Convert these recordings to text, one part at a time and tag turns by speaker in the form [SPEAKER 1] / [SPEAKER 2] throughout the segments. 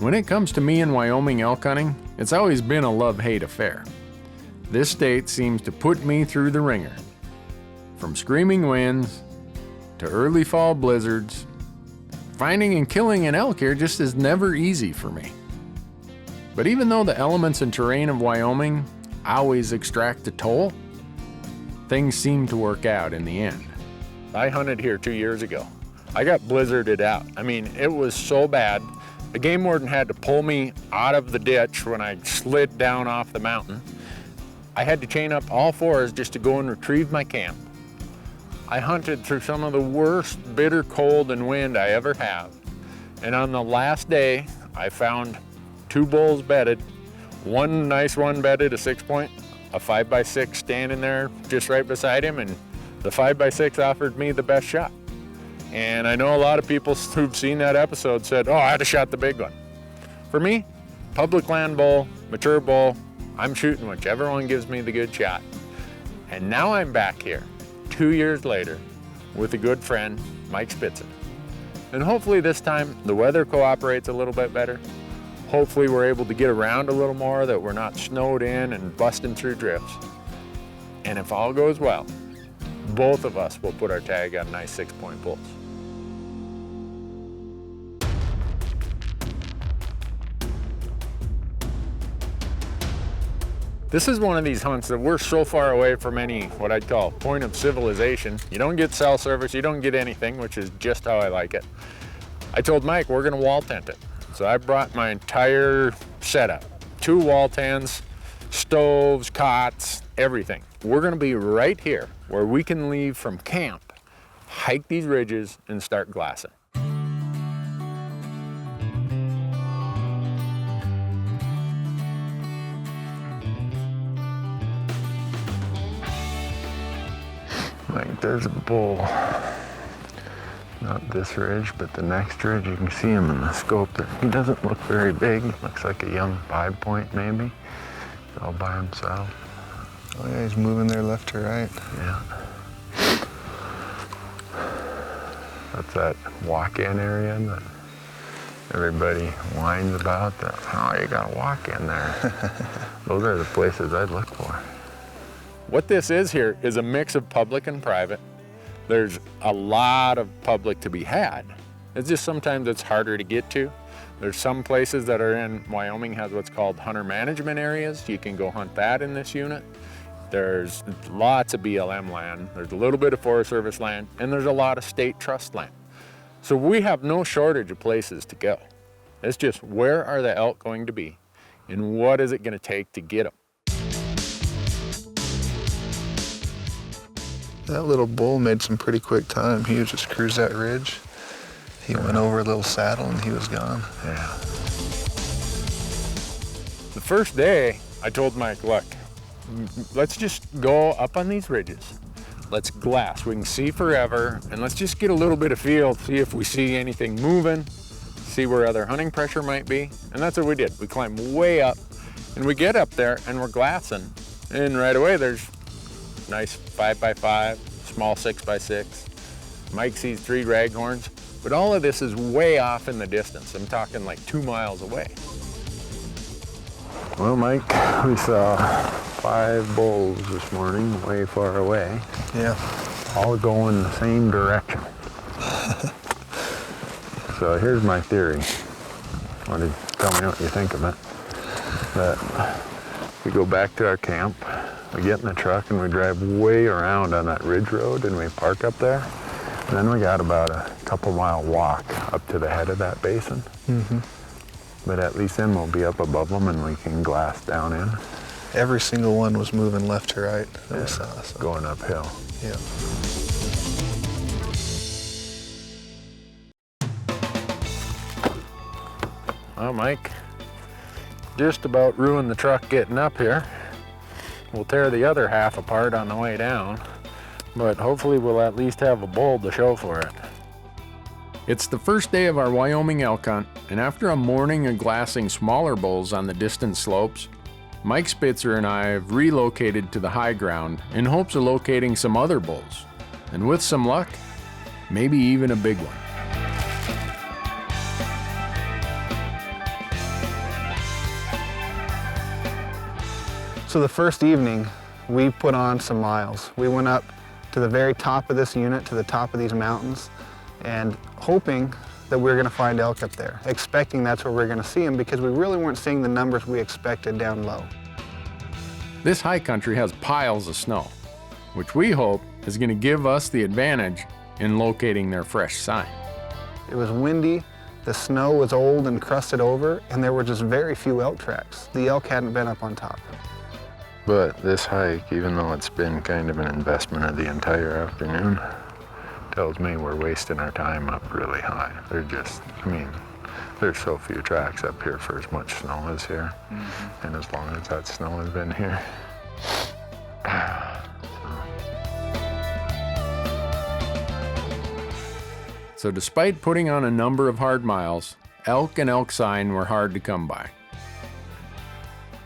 [SPEAKER 1] When it comes to me and Wyoming elk hunting, it's always been a love-hate affair. This state seems to put me through the ringer. From screaming winds to early fall blizzards, finding and killing an elk here just is never easy for me. But even though the elements and terrain of Wyoming always extract a toll, things seem to work out in the end. I hunted here 2 years ago. I got blizzarded out. I mean, it was so bad. The game warden had to pull me out of the ditch when I slid down off the mountain. I had to chain up all fours just to go and retrieve my camp. I hunted through some of the worst bitter cold and wind I ever have. And on the last day, I found 2 bulls bedded, one nice one bedded, a 6-point, a 5x6 standing there just right beside him, and the 5x6 offered me the best shot. And I know a lot of people who've seen that episode said, oh, I'd have shot the big one. For me, public land bull, mature bull, I'm shooting whichever one gives me the good shot. And now I'm back here 2 years later with a good friend, Mike Spitzer. And hopefully this time the weather cooperates a little bit better. Hopefully we're able to get around a little more, that we're not snowed in and busting through drifts. And if all goes well, both of us will put our tag on nice 6-point bulls. This is one of these hunts that we're so far away from any, what I'd call, point of civilization. You don't get cell service, you don't get anything, which is just how I like it. I told Mike we're gonna wall tent it. So I brought my entire setup, 2 wall tents, stoves, cots, everything. We're gonna be right here where we can leave from camp, hike these ridges, and start glassing. Like, there's a bull. Not this ridge, but the next ridge. You can see him in the scope there. He doesn't look very big. Looks like a young 5-point maybe. He's all by himself.
[SPEAKER 2] Oh yeah, he's moving there left to right.
[SPEAKER 1] Yeah. That's that walk-in area that everybody whines about. That, oh, you gotta walk in there. Those are the places I'd look for. What this is here is a mix of public and private. There's a lot of public to be had. It's just sometimes it's harder to get to. There's some places that are in Wyoming has what's called hunter management areas. You can go hunt that in this unit. There's lots of BLM land. There's a little bit of Forest Service land, and there's a lot of state trust land. So we have no shortage of places to go. It's just, where are the elk going to be, and what is it going to take to get them?
[SPEAKER 2] That little bull made some pretty quick time. He would just cruise that ridge. He went over a little saddle and he was gone.
[SPEAKER 1] Yeah. The first day, I told Mike, look, let's just go up on these ridges. Let's glass. We can see forever, and let's just get a little bit of feel, see if we see anything moving, see where other hunting pressure might be. And that's what we did. We climbed way up, and we get up there, and we're glassing. And right away, there's nice 5x5, small 6x6. Mike sees 3 raghorns, but all of this is way off in the distance. I'm talking like 2 miles away. Well, Mike, we saw 5 bulls this morning, way far away.
[SPEAKER 2] Yeah.
[SPEAKER 1] All going the same direction. So here's my theory. Tell me what you think of it. That we go back to our camp, we get in the truck and we drive way around on that ridge road and we park up there. And then we got about a couple-mile walk up to the head of that basin.
[SPEAKER 2] Mm-hmm.
[SPEAKER 1] But at least then we'll be up above them and we can glass down in.
[SPEAKER 2] Every single one was moving left to right. That was awesome.
[SPEAKER 1] Going uphill.
[SPEAKER 2] Yeah.
[SPEAKER 1] Well, Mike, just about ruined the truck getting up here. We'll tear the other half apart on the way down, but hopefully we'll at least have a bull to show for it. It's the first day of our Wyoming elk hunt, and after a morning of glassing smaller bulls on the distant slopes, Mike Spitzer and I have relocated to the high ground in hopes of locating some other bulls, and with some luck, maybe even a big one.
[SPEAKER 2] So the first evening, we put on some miles. We went up to the very top of this unit, to the top of these mountains, and hoping that we were going to find elk up there, expecting that's where we were going to see them, because we really weren't seeing the numbers we expected down low.
[SPEAKER 1] This high country has piles of snow, which we hope is going to give us the advantage in locating their fresh sign.
[SPEAKER 2] It was windy, the snow was old and crusted over, and there were just very few elk tracks. The elk hadn't been up on top.
[SPEAKER 3] But this hike, even though it's been kind of an investment of the entire afternoon, tells me we're wasting our time up really high. They're just, I mean, there's so few tracks up here for as much snow as here. And as long as that snow has been here.
[SPEAKER 1] So despite putting on a number of hard miles, elk and elk sign were hard to come by.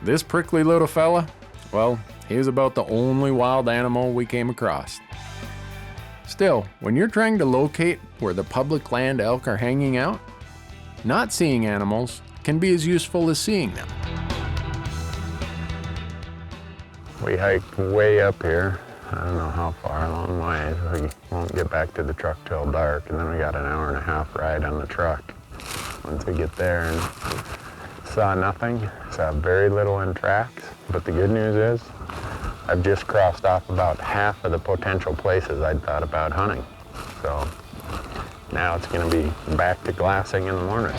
[SPEAKER 1] This prickly little fella, well, he was about the only wild animal we came across. Still, when you're trying to locate where the public land elk are hanging out, not seeing animals can be as useful as seeing them.
[SPEAKER 3] We hiked way up here. I don't know how far, a long way. We won't get back to the truck till dark, and then we got an hour and a half ride on the truck. Once we get there and saw nothing, saw very little in tracks, but the good news is I've just crossed off about half of the potential places I'd thought about hunting. So now it's going to be back to glassing in the morning.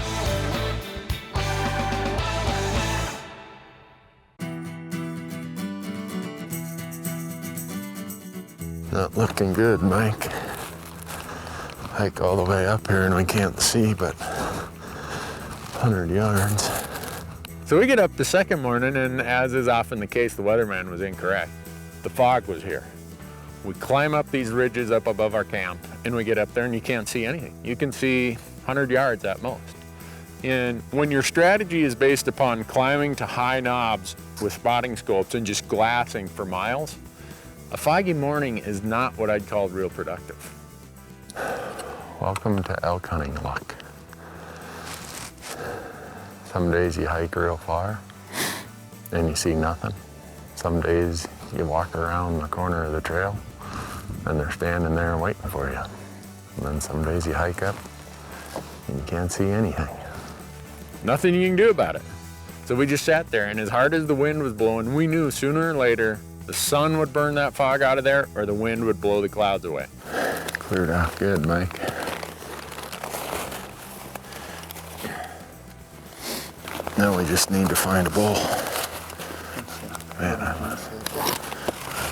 [SPEAKER 2] Not looking good, Mike. Hike all the way up here and we can't see but 100 yards.
[SPEAKER 1] So we get up the second morning, and as is often the case, the weatherman was incorrect. The fog was here. We climb up these ridges up above our camp, and we get up there and you can't see anything. You can see 100 yards at most. And when your strategy is based upon climbing to high knobs with spotting scopes and just glassing for miles, a foggy morning is not what I'd call real productive.
[SPEAKER 3] Welcome to elk hunting luck. Some days you hike real far and you see nothing. Some days you walk around the corner of the trail and they're standing there waiting for you. And then some days you hike up and you can't see anything.
[SPEAKER 1] Nothing you can do about it. So we just sat there, and as hard as the wind was blowing, we knew sooner or later the sun would burn that fog out of there or the wind would blow the clouds away.
[SPEAKER 3] Cleared out good, Mike.
[SPEAKER 2] Now we just need to find a bull. Man, I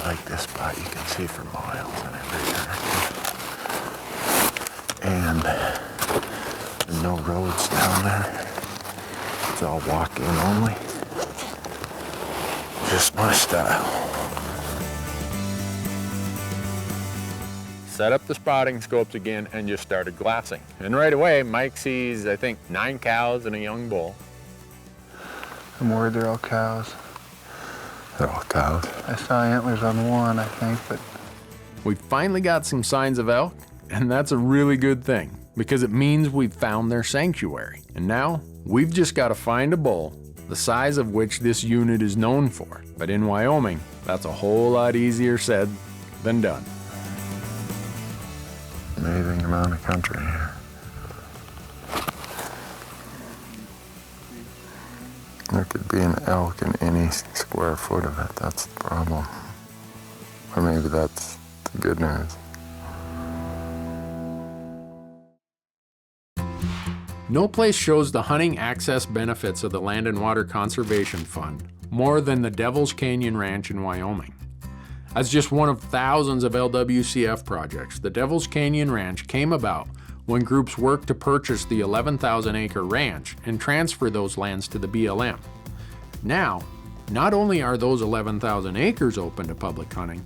[SPEAKER 2] like this spot. You can see for miles in every direction. And there's no roads down there. It's all walking only. Just my style.
[SPEAKER 1] Set up the spotting scopes again and just started glassing. And right away, Mike sees, I think, 9 cows and a young bull.
[SPEAKER 2] I'm worried they're all cows.
[SPEAKER 3] They're all cows.
[SPEAKER 2] I saw antlers on one, I think, but...
[SPEAKER 1] We finally got some signs of elk, and that's a really good thing, because it means we've found their sanctuary. And now, we've just got to find a bull, the size of which this unit is known for. But in Wyoming, that's a whole lot easier said than done.
[SPEAKER 3] Amazing amount of country here. There could be an elk in any square foot of it. That's the problem. Or maybe that's the good news.
[SPEAKER 1] No place shows the hunting access benefits of the Land and Water Conservation Fund more than the Devil's Canyon Ranch in Wyoming. As just one of thousands of LWCF projects, the Devil's Canyon Ranch came about when groups worked to purchase the 11,000-acre ranch and transfer those lands to the BLM. Now, not only are those 11,000 acres open to public hunting,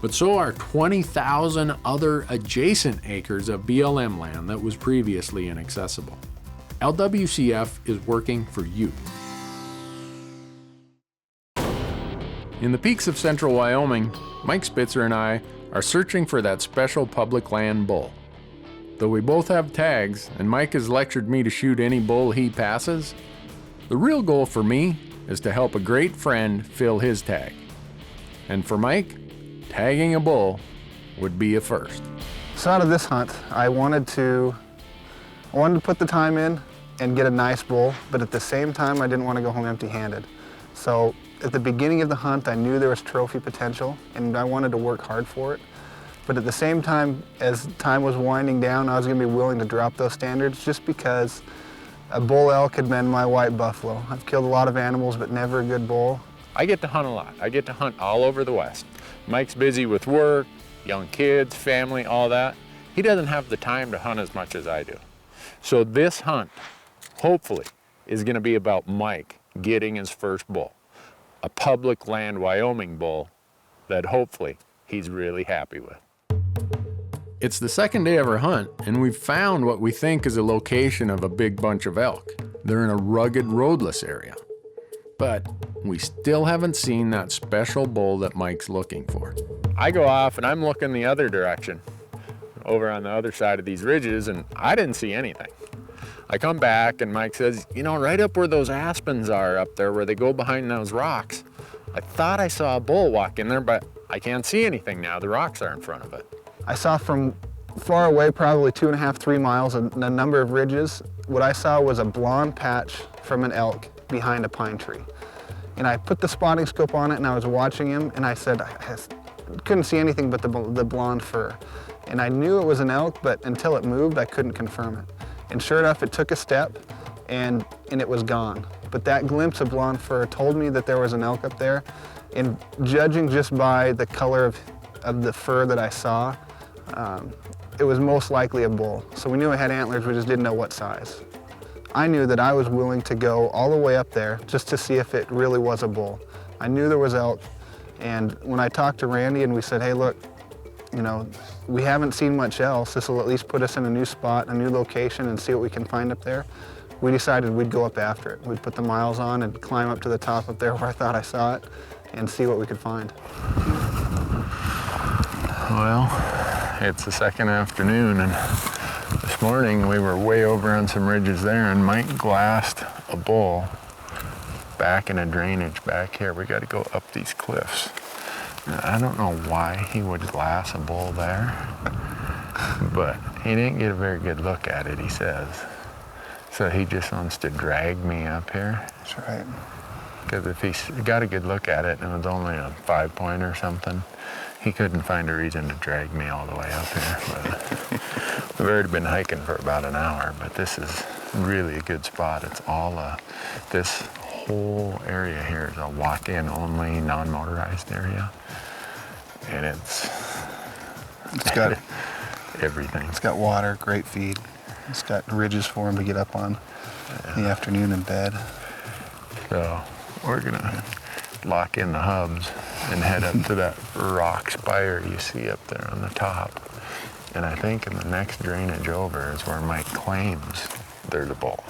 [SPEAKER 1] but so are 20,000 other adjacent acres of BLM land that was previously inaccessible. LWCF is working for you. In the peaks of Central Wyoming, Mike Spitzer and I are searching for that special public land bull. Though we both have tags, and Mike has lectured me to shoot any bull he passes, the real goal for me is to help a great friend fill his tag. And for Mike, tagging a bull would be a first.
[SPEAKER 2] So out of this hunt, I wanted to put the time in and get a nice bull, but at the same time, I didn't want to go home empty-handed. So at the beginning of the hunt, I knew there was trophy potential, and I wanted to work hard for it. But at the same time, as time was winding down, I was going to be willing to drop those standards just because a bull elk had been my white buffalo. I've killed a lot of animals, but never a good bull.
[SPEAKER 1] I get to hunt a lot. I get to hunt all over the West. Mike's busy with work, young kids, family, all that. He doesn't have the time to hunt as much as I do. So this hunt, hopefully, is going to be about Mike getting his first bull, a public land Wyoming bull that hopefully he's really happy with. It's the second day of our hunt, and we've found what we think is a location of a big bunch of elk. They're in a rugged, roadless area. But we still haven't seen that special bull that Mike's looking for. I go off and I'm looking the other direction, over on the other side of these ridges, and I didn't see anything. I come back and Mike says, you know, right up where those aspens are up there, where they go behind those rocks, I thought I saw a bull walk in there, but I can't see anything now. The rocks are in front of it.
[SPEAKER 2] I saw from far away, probably 2.5, 3 miles, a number of ridges. What I saw was a blonde patch from an elk behind a pine tree. And I put the spotting scope on it and I was watching him, and I said, I couldn't see anything but the blonde fur. And I knew it was an elk, but until it moved, I couldn't confirm it. And sure enough, it took a step and it was gone. But that glimpse of blonde fur told me that there was an elk up there. And judging just by the color of the fur that I saw, it was most likely a bull. So we knew it had antlers, we just didn't know what size. I knew that I was willing to go all the way up there just to see if it really was a bull. I knew there was elk, and when I talked to Randy and we said, hey, look, you know, we haven't seen much else. This will at least put us in a new spot, a new location, and see what we can find up there. We decided we'd go up after it. We'd put the miles on and climb up to the top up there where I thought I saw it and see what we could find.
[SPEAKER 3] Well, it's the second afternoon, and this morning we were way over on some ridges there, and Mike glassed a bull back in a drainage back here. We got to go up these cliffs. Now, I don't know why he would glass a bull there, but he didn't get a very good look at it, he says. So he just wants to drag me up here.
[SPEAKER 2] That's right.
[SPEAKER 3] Because if he got a good look at it and it was only a 5-point or something, he couldn't find a reason to drag me all the way up here. But we've already been hiking for about an hour, but this is really a good spot. It's all this whole area here is a walk-in only, non-motorized area. And it's
[SPEAKER 2] got
[SPEAKER 3] everything.
[SPEAKER 2] It's got water, great feed. It's got ridges for him to get up on in the afternoon in bed.
[SPEAKER 3] So we're gonna lock in the hubs and head up to that rock spire you see up there on the top. And I think in the next drainage over is where Mike claims there's a bull.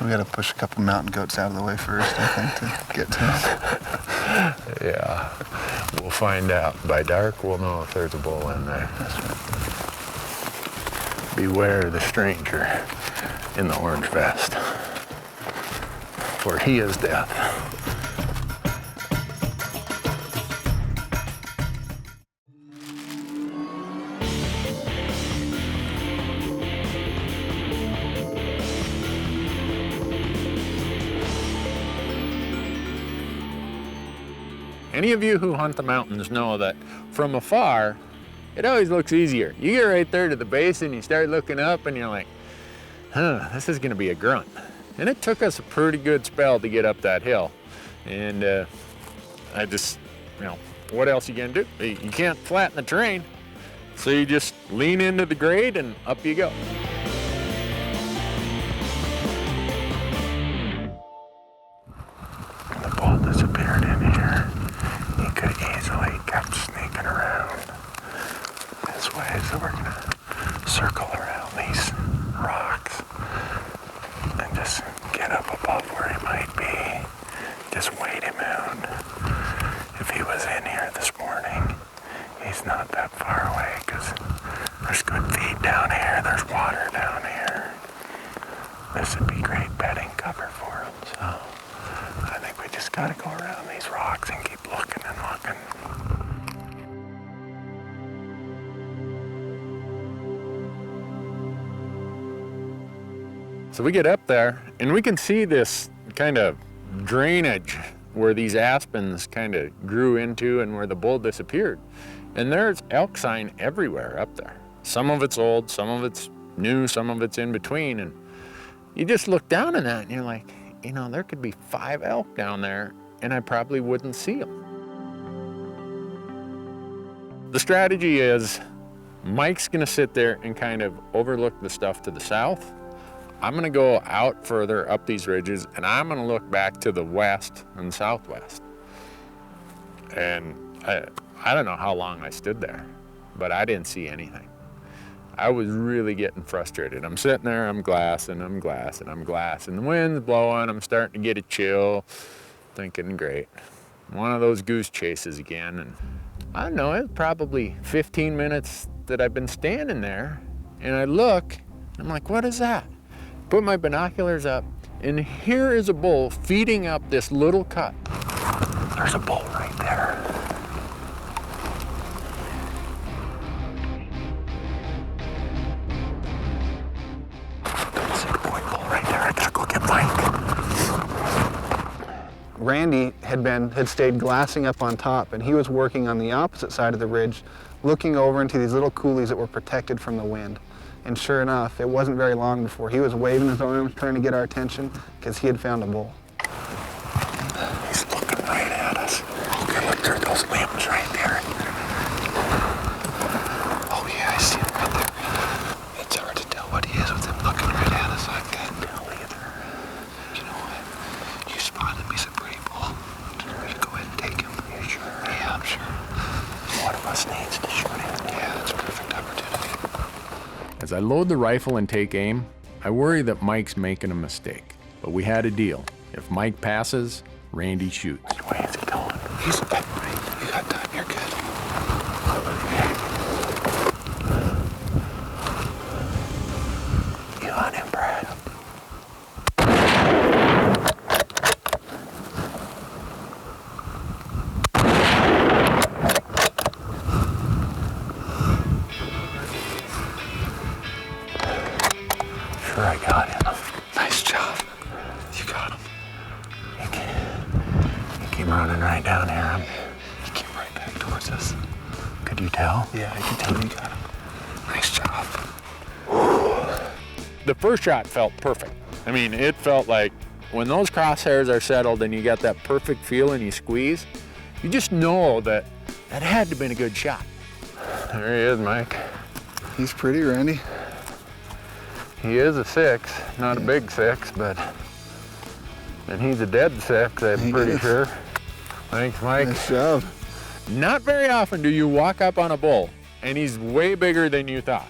[SPEAKER 2] We got to push a couple mountain goats out of the way first, I think, to get to it.
[SPEAKER 3] Yeah, we'll find out. By dark, we'll know if there's a bull in there. Beware the stranger in the orange vest, for he is death.
[SPEAKER 1] Any of you who hunt the mountains know that from afar, it always looks easier. You get right there to the base and you start looking up and you're like, this is gonna be a grunt. And it took us a pretty good spell to get up that hill. And I just, what else you gonna do? You can't flatten the terrain. So you just lean into the grade and up you go.
[SPEAKER 3] The bull disappeared in here. He could easily kept sneaking around this way, so we're gonna circle around these rocks and just get up above where he might be. Just wait him out. If he was in here this morning, he's not that far away because there's good feed down here, there's water down here. This would be great bedding cover for him, so I think we just
[SPEAKER 1] So we get up there and we can see this kind of drainage where these aspens kind of grew into and where the bull disappeared. And there's elk sign everywhere up there. Some of it's old, some of it's new, some of it's in between. And you just look down at that and you're like, you know, there could be 5 elk down there and I probably wouldn't see them. The strategy is Mike's gonna sit there and kind of overlook the stuff to the south. I'm gonna go out further up these ridges and I'm gonna look back to the west and southwest. And I don't know how long I stood there, but I didn't see anything. I was really getting frustrated. I'm sitting there, I'm glassing, and the wind's blowing, I'm starting to get a chill, thinking, great. One of those goose chases again, and I don't know, it was probably 15 minutes that I've been standing there, and I look, I'm like, what is that? Put my binoculars up, and here is a bull feeding up this little cut. There's a bull right there.
[SPEAKER 2] Randy had stayed glassing up on top, and he was working on the opposite side of the ridge, looking over into these little coulees that were protected from the wind. And sure enough, it wasn't very long before he was waving his arms, trying to get our attention, because he had found a bull.
[SPEAKER 1] He's looking right at us. Okay, look through those limbs right there. Oh yeah, I see him right there. It's hard to tell what he is with him looking right at us. I can't tell either. You know what? You spotted me some pretty bull. You go ahead and take him. You sure? Yeah, I'm sure. One of us needs to shoot him. Yeah, that's a perfect opportunity. As I load the rifle and take aim, I worry that Mike's making a mistake. But we had a deal. If Mike passes, Randy shoots. Which way is he going? He's right. You got time. You're good. You on him, Brad? Sure, I got him. Nice job. You got him. He came running right down here. He came right back towards us. Could you tell? Yeah, I could tell you got him. Nice job. The first shot felt perfect. I mean, it felt like when those crosshairs are settled and you got that perfect feel and you squeeze, you just know that had to have been a good shot. There he is, Mike.
[SPEAKER 2] He's pretty, Randy.
[SPEAKER 1] He is a 6, not a big 6, but, and he's a dead 6, I'm pretty sure. Thanks, Mike.
[SPEAKER 2] Nice job.
[SPEAKER 1] Not very often do you walk up on a bull and he's way bigger than you thought.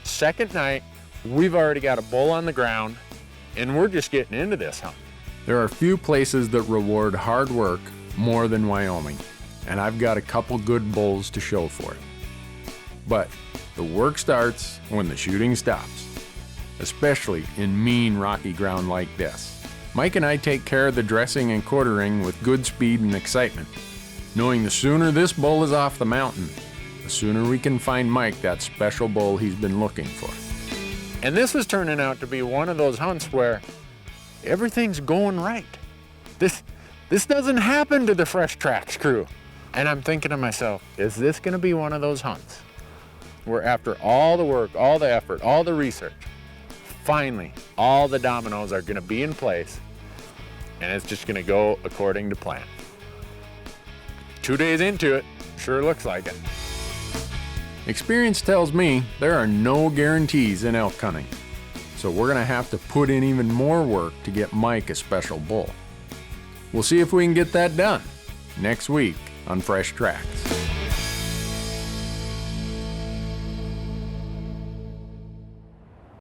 [SPEAKER 1] Second night, we've already got a bull on the ground and we're just getting into this hunt. There are few places that reward hard work more than Wyoming, and I've got a couple good bulls to show for it. But the work starts when the shooting stops, especially in mean rocky ground like this. Mike and I take care of the dressing and quartering with good speed and excitement, knowing the sooner this bull is off the mountain, the sooner we can find Mike that special bull he's been looking for. And this is turning out to be one of those hunts where everything's going right. This doesn't happen to the Fresh Tracks crew. And I'm thinking to myself, is this gonna be one of those hunts where after all the work, all the effort, all the research, finally, all the dominoes are gonna be in place and it's just gonna go according to plan. 2 days into it, sure looks like it. Experience tells me there are no guarantees in elk hunting, so we're gonna have to put in even more work to get Mike a special bull. We'll see if we can get that done next week on Fresh Tracks.